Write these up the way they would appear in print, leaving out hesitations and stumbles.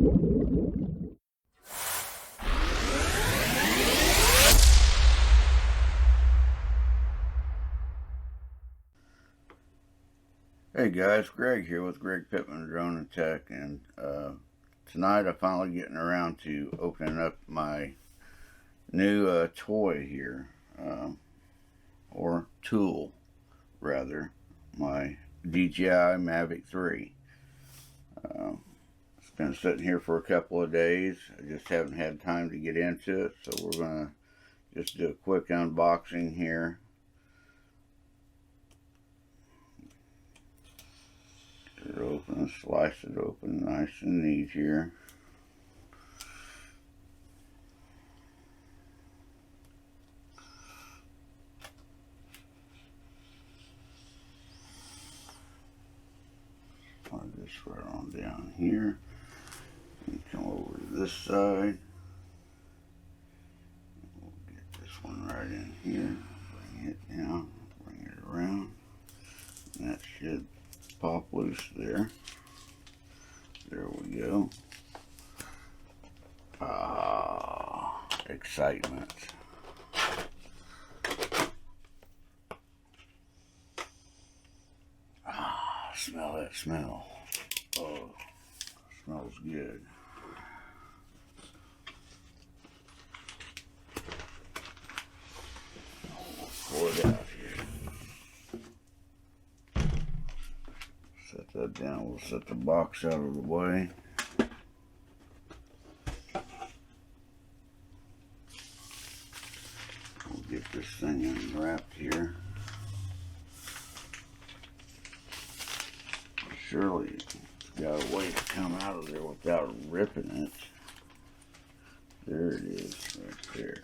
Hey guys, Greg here with Greg Pittman Drone and Tech, and tonight I'm finally getting around to opening up my new toy here, or tool rather, my DJI Mavic 3. It's been sitting here for a couple of days. I just haven't had time to get into it, so we're going to just do a quick unboxing here. It open, slice it open nice and neat here. I'll just right on down here and come over to this side. We'll get this one right in here, bring it down, bring it around, and that should pop loose there. There we go. Ah, excitement. Ah, smell that smell. Oh, smells good. We'll pour it out here. Set that down. We'll set the box out of the way. We'll get this thing unwrapped here. Surely it's got a way to come out of there without ripping it. There it is, right there.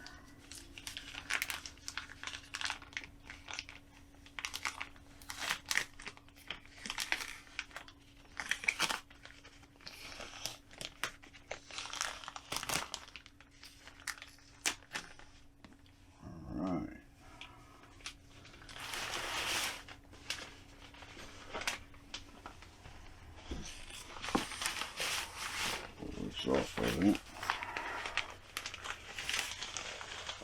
Off of it.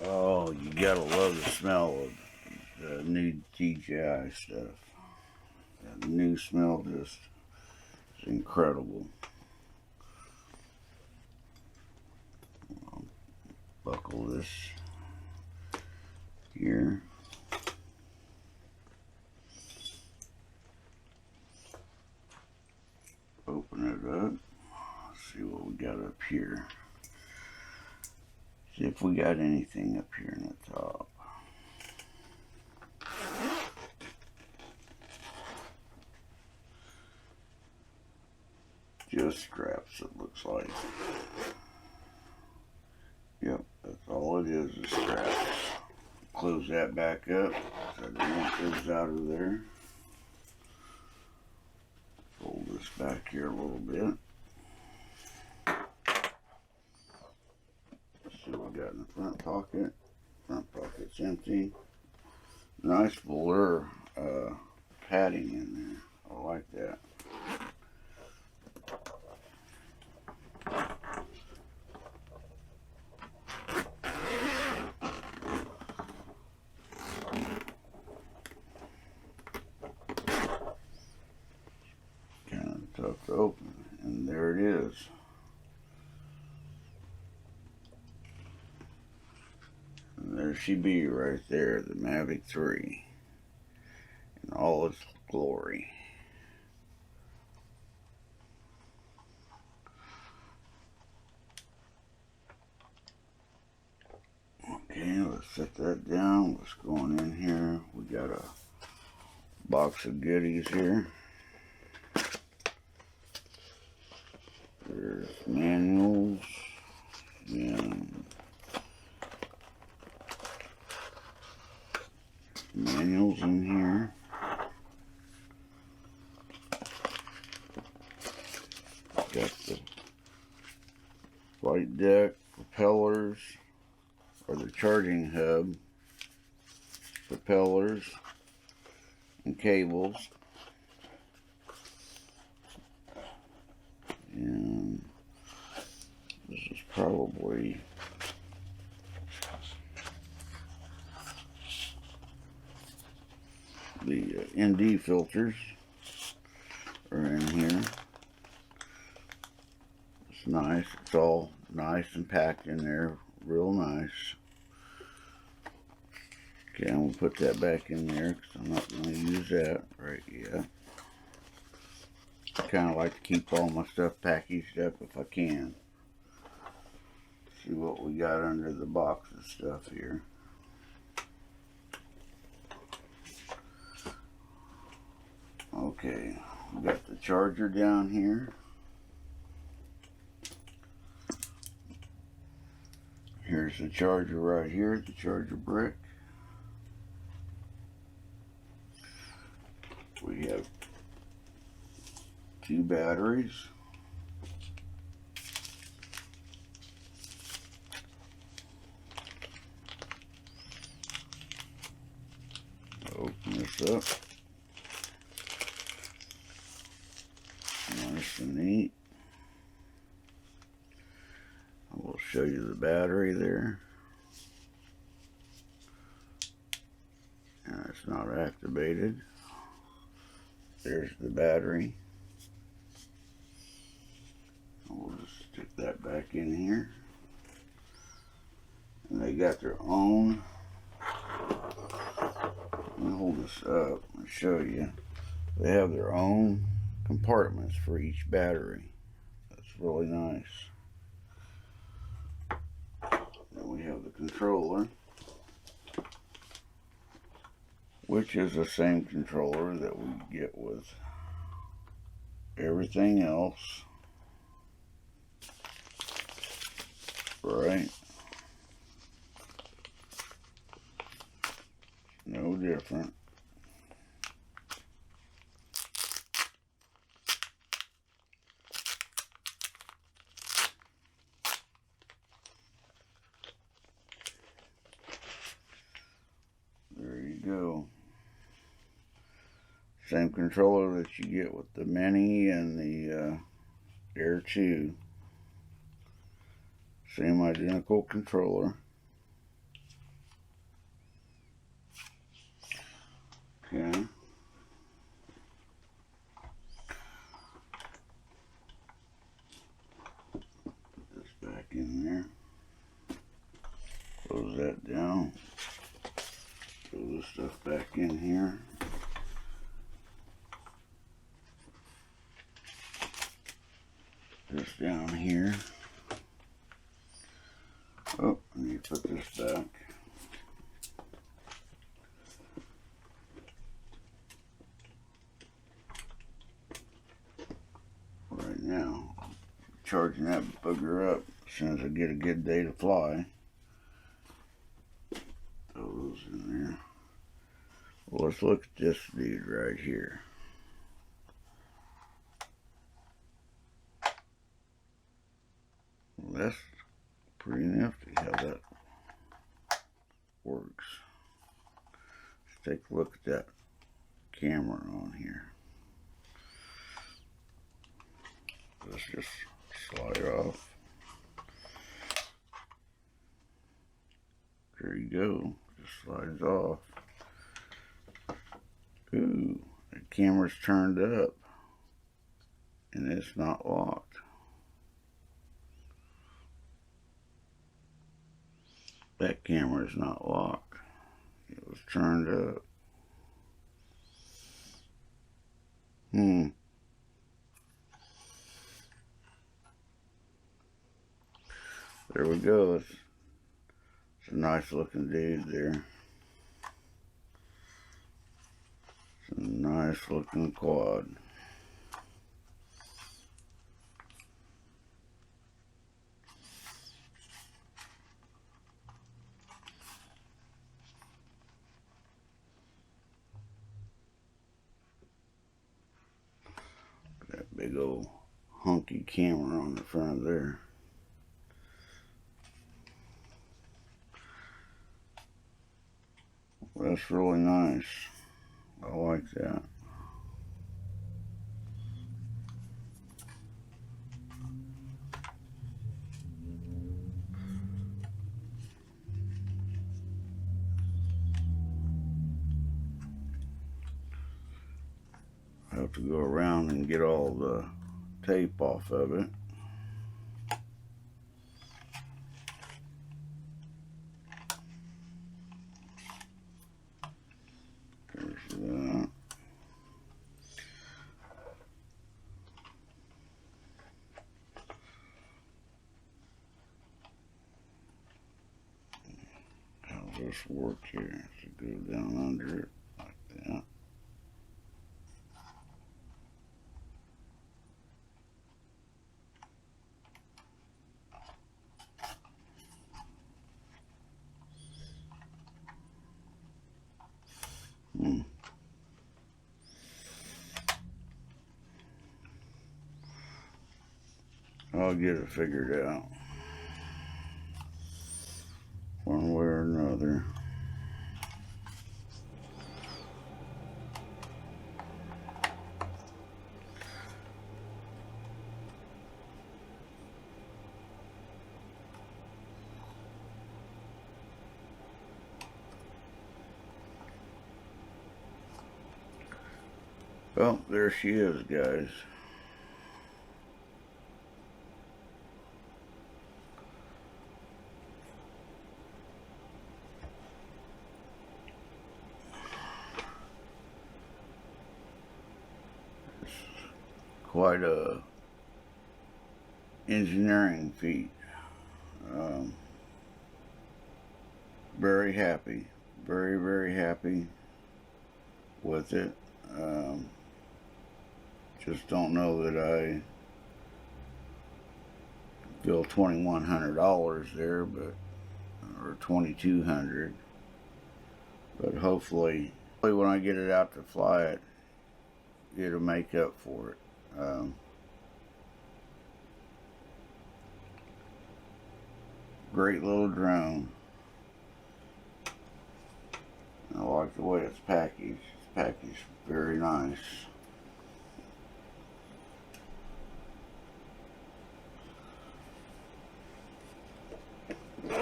Oh, you gotta love the smell of the new DJI stuff. That new smell just is incredible. I'll buckle this here. Open it up. See what we got up here. See if we got anything up here in the top. Just straps, it looks like. Yep, that's all it is straps. Close that back up so I don't want those out of there. Fold this back here a little bit. See what we got in the front pocket. Front pocket's empty. Nice velour padding in there. I like that. Kind of tough to open, and there it is. And there she be right there, the Mavic 3 in all its glory. Okay, let's set that down. What's going in here? We got a box of goodies here. There's manuals and manuals in here. Got the flight deck, propellers, or the charging hub, propellers, and cables. And probably the ND filters are in here. It's nice. It's all nice and packed in there. Real nice. Okay, I'm going to put that back in there because I'm not going to use that right yet. I kind of like to keep all my stuff packaged up if I can. See what we got under the box of stuff here. Okay, we got the charger down here. Here's the charger right here, the charger brick. We have 2 batteries. Open this up. Nice and neat. I will show you the battery there. And it's not activated. There's the battery. We'll just stick that back in here. And they got their own. Let me hold this up and show you. They have their own compartments for each battery. That's really nice. Then we have the controller, which is the same controller that we get with everything else. Right? No different. There you go. Same controller that you get with the Mini and the Air 2. Same identical controller. Okay. Put this back in there. Close that down. Throw this stuff back in here. This down here. Oh, I need to put this back. Right now, charging that bugger up as soon as I get a good day to fly. Throw those in there. Well, let's look at this dude right here. Well, that's pretty nifty how that works. Let's take a look at that camera on here. Let's just slide off. There you go. Just slides off. Ooh, the camera's turned up and it's not locked. That camera is not locked. It was turned up. There we go. It's a nice looking dude there. It's a nice looking quad. That big old hunky camera on the front there. That's really nice. I like that. have to go around and get all the tape off of it. There's that. How's this work here? So go down under it like that. I'll get it figured out one way or another. Well, there she is, guys. It's quite a engineering feat. Very happy, very happy with it. Just don't know that I feel $2,100 there, but or $2,200. But hopefully when I get it out to fly it, it'll make up for it. Great little drone. I like the way it's packaged. It's packaged very nice. Just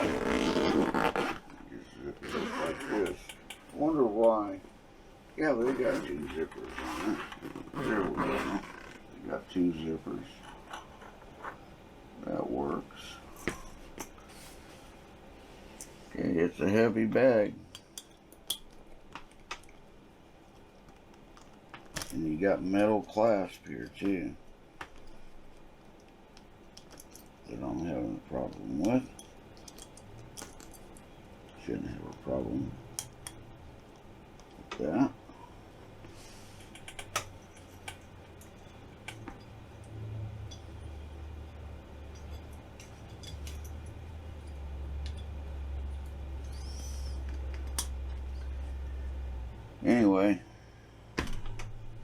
zip it up like this. Wonder why. Yeah, they got 2 zippers on it. There we go. They got 2 zippers. That works. Okay, it's a heavy bag. And you got metal clasp here too, that I'm having a problem with. Shouldn't have a problem with that. Anyway,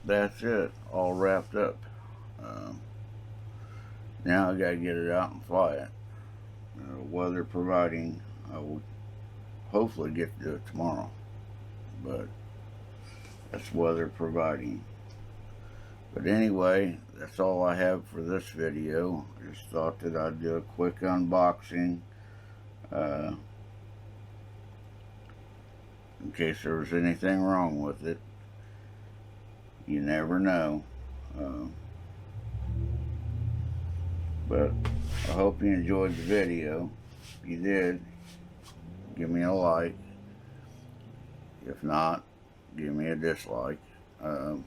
that's it, all wrapped up. Now I gotta get it out and fly it. Weather providing, I will hopefully get to do it tomorrow, but that's weather providing. But anyway, that's all I have for this video. I just thought that I'd do a quick unboxing in case there was anything wrong with it. You never know. But I hope you enjoyed the video. If you did, give me a like. If not, give me a dislike. If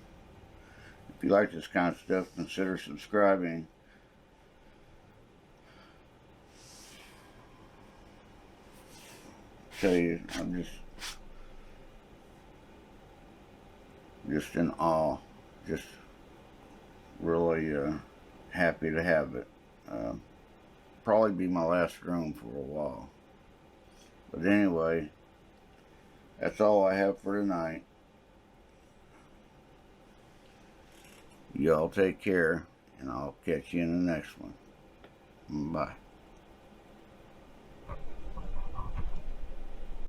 you like this kind of stuff, consider subscribing. Tell you, I'm just in awe. Just really happy to have it. Probably be my last drone for a while. But anyway, that's all I have for tonight. Y'all take care, and I'll catch you in the next one. Bye.